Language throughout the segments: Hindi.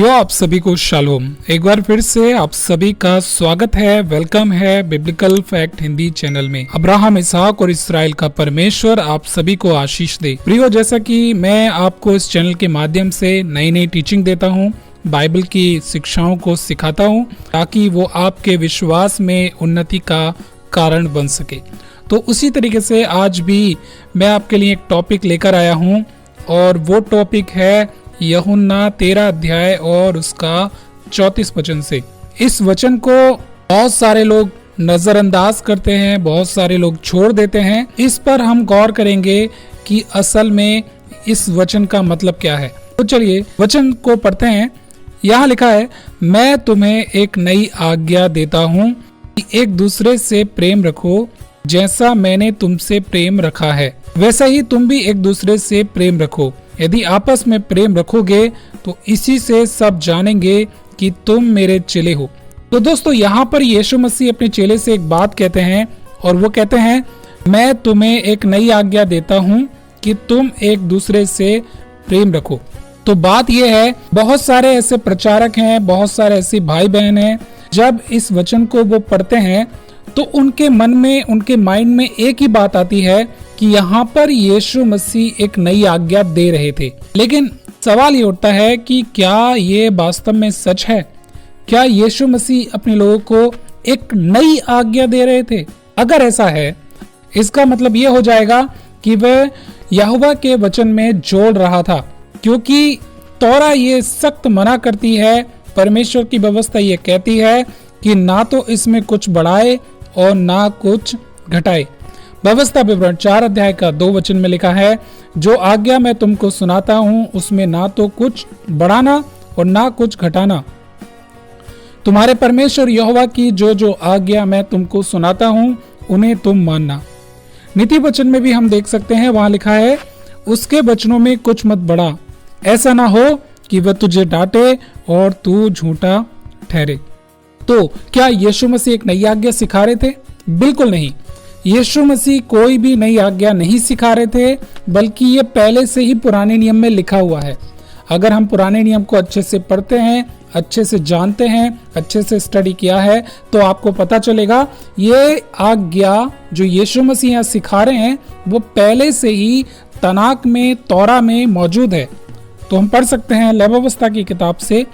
प्रियो, आप सभी को शालोम। एक बार फिर से आप सभी का स्वागत है, वेलकम है बिब्लिकल फैक्ट हिंदी चैनल में। अब्राहम, इसहाक और इस्राएल का परमेश्वर आप सभी को आशीष दे। प्रियो, जैसा कि मैं आपको इस चैनल के माध्यम से नई नई टीचिंग देता हूँ, बाइबल की शिक्षाओं को सिखाता हूँ ताकि वो आपके विश्वास में उन्नति का कारण बन सके। तो उसी तरीके से आज भी मैं आपके लिए एक टॉपिक लेकर आया हूँ और वो टॉपिक है यूहन्ना 13 अध्याय और उसका 34 वचन से। इस वचन को बहुत सारे लोग नजरअंदाज करते हैं, बहुत सारे लोग छोड़ देते हैं। इस पर हम गौर करेंगे कि असल में इस वचन का मतलब क्या है। तो चलिए वचन को पढ़ते हैं। यहाँ लिखा है, मैं तुम्हें एक नई आज्ञा देता हूँ कि एक दूसरे से प्रेम रखो, जैसा मैंने तुमसे प्रेम रखा है वैसा ही तुम भी एक दूसरे से प्रेम रखो। यदि आपस में प्रेम रखोगे तो इसी से सब जानेंगे कि तुम मेरे चेले हो। तो दोस्तों, यहाँ पर यीशु मसीह अपने चेले से एक बात कहते हैं और वो कहते हैं, मैं तुम्हें एक नई आज्ञा देता हूँ कि तुम एक दूसरे से प्रेम रखो। तो बात यह है, बहुत सारे ऐसे प्रचारक हैं, बहुत सारे ऐसे भाई बहन हैं, जब इस वचन को वो पढ़ते हैं तो उनके मन में, उनके माइंड में एक ही बात आती है कि यहाँ पर यीशु मसीह एक नई आज्ञा दे रहे थे। लेकिन सवाल ये उठता है कि क्या ये वास्तव में सच है? क्या यीशु मसीह अपने लोगों को एक नई आज्ञा दे रहे थे? अगर ऐसा है, इसका मतलब ये हो जाएगा कि वह यहोवा के वचन में जोड़ रहा था, क्योंकि तौरा ये सख्त मना करती है, परमेश्वर की व्यवस्था ये कहती है कि ना तो इसमें कुछ बढ़ाए और ना कुछ घटाए। व्यवस्था विवरण 4 अध्याय का 2 वचन में लिखा है, जो आज्ञा मैं तुमको सुनाता हूँ उसमें ना तो कुछ बढ़ाना और ना कुछ घटाना। तुम्हारे परमेश्वर यहोवा की जो जो आज्ञा मैं तुमको सुनाता हूँ उन्हें तुम मानना। नीति वचन में भी हम देख सकते हैं, वहां लिखा है, उसके वचनों में कुछ मत बढ़ा, ऐसा ना हो कि वह तुझे डांटे और तू झूठा ठहरे। तो क्या यीशु मसीह एक नई आज्ञा सिखा रहे थे? बिल्कुल नहीं। यीशु मसीह कोई भी नई आज्ञा नहीं सिखा रहे थे, बल्कि ये पहले से ही पुराने नियम में लिखा हुआ है। अगर हम पुराने नियम को अच्छे से पढ़ते हैं, अच्छे से जानते हैं, अच्छे से स्टडी किया है, तो आपको पता चलेगा ये आज्ञा जो यीशु मसीह यहाँ सिखा रहे हैं वो पहले से ही तनाक में, तौरा में मौजूद है। तो हम पढ़ सकते हैं व्यवस्था की किताब से।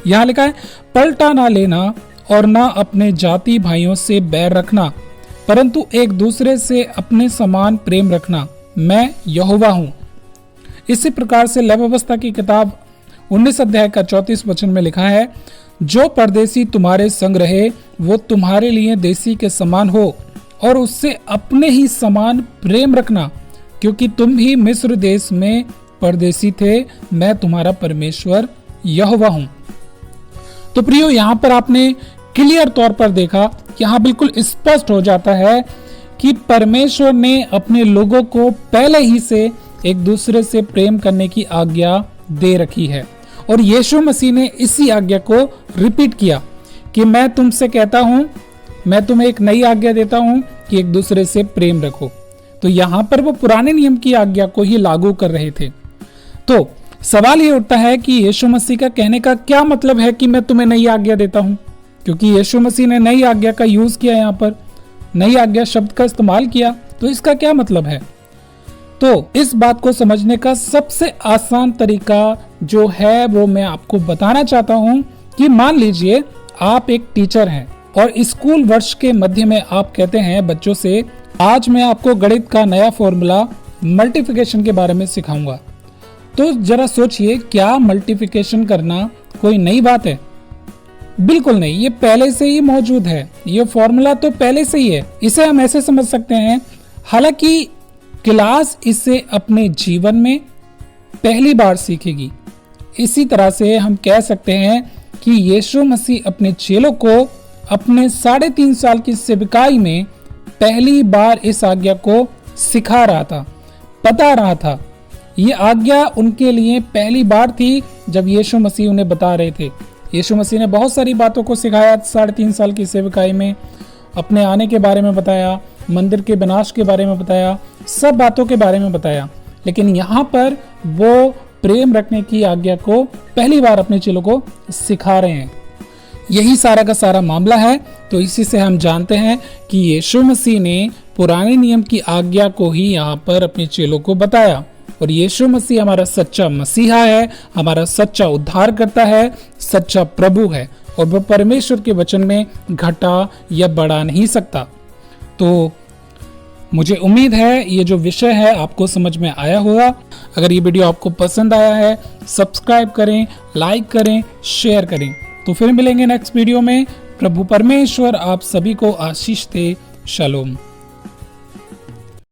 यहाँ लिखा है, पलटा ना लेना और ना अपने जाति भाइयों से बैर रखना, परंतु एक दूसरे से अपने समान प्रेम रखना, मैं यहोवा हूँ। इसी प्रकार से व्यवस्था की किताब 19 अध्याय का 34 वचन में लिखा है, जो परदेसी तुम्हारे संग रहे वो तुम्हारे लिए देसी के समान हो और उससे अपने ही समान प्रेम रखना, क्योंकि तुम भी मिस्र देश में परदेसी थे, मैं तुम्हारा परमेश्वर यहोवा हूँ। तो प्रियो, यहाँ पर आपने क्लियर तौर पर देखा, यहाँ बिल्कुल स्पष्ट हो जाता है कि परमेश्वर ने अपने लोगों को पहले ही से एक दूसरे से प्रेम करने की आज्ञा दे रखी है और यीशु मसीह ने इसी आज्ञा को रिपीट किया कि मैं तुमसे कहता हूँ, मैं तुम्हें एक नई आज्ञा देता हूँ कि एक दूसरे से प्रेम रखो। तो यहाँ पर वो पुराने नियम की आज्ञा को ही लागू कर रहे थे। तो सवाल ये उठता है कि यीशु मसीह का कहने का क्या मतलब है कि मैं तुम्हें नई आज्ञा देता हूँ, क्योंकि यीशु मसीह ने नई आज्ञा का यूज किया, यहाँ पर नई आज्ञा शब्द का इस्तेमाल किया, तो इसका क्या मतलब है? तो इस बात को समझने का सबसे आसान तरीका जो है वो मैं आपको बताना चाहता हूँ कि मान लीजिए आप एक टीचर हैं और स्कूल वर्ष के मध्य में आप कहते हैं बच्चों से, आज मैं आपको गणित का नया फॉर्मूला मल्टीप्लिकेशन के बारे में सिखाऊंगा। तो जरा सोचिए, क्या मल्टीप्लिकेशन करना कोई नई बात है? बिल्कुल नहीं, ये पहले से ही मौजूद है, ये फॉर्मूला तो पहले से ही है। इसे हम ऐसे समझ सकते हैं, हालांकि क्लास इसे अपने जीवन में पहली बार सीखेगी। इसी तरह से हम कह सकते हैं कि यीशु मसीह अपने चेलों को अपने 3.5 साल की सेवकाई में पहली बार इस आज्ञा को सिखा रहा था, बता रहा था। ये आज्ञा उनके लिए पहली बार थी जब यीशु मसीह उन्हें बता रहे थे। यीशु मसीह ने बहुत सारी बातों को सिखाया 3.5 साल की सेवकाई में, अपने आने के बारे में बताया, मंदिर के विनाश के बारे में बताया, सब बातों के बारे में बताया। लेकिन यहाँ पर वो प्रेम रखने की आज्ञा को पहली बार अपने चेलों को सिखा रहे हैं। यही सारा का सारा मामला है। तो इसी से हम जानते हैं कि यीशु मसीह ने पुराने नियम की आज्ञा को ही यहाँ पर अपने चेलों को बताया। और यीशु मसीह हमारा सच्चा मसीहा है, हमारा सच्चा उद्धार करता है, सच्चा प्रभु है, और वह परमेश्वर के वचन में घटा या बढ़ा नहीं सकता। तो मुझे उम्मीद है ये जो विषय है आपको समझ में आया होगा। अगर ये वीडियो आपको पसंद आया है, सब्सक्राइब करें, लाइक करें, शेयर करें। तो फिर मिलेंगे नेक्स्ट वीडियो में। प्रभु परमेश्वर आप सभी को आशीष दे। शालोम।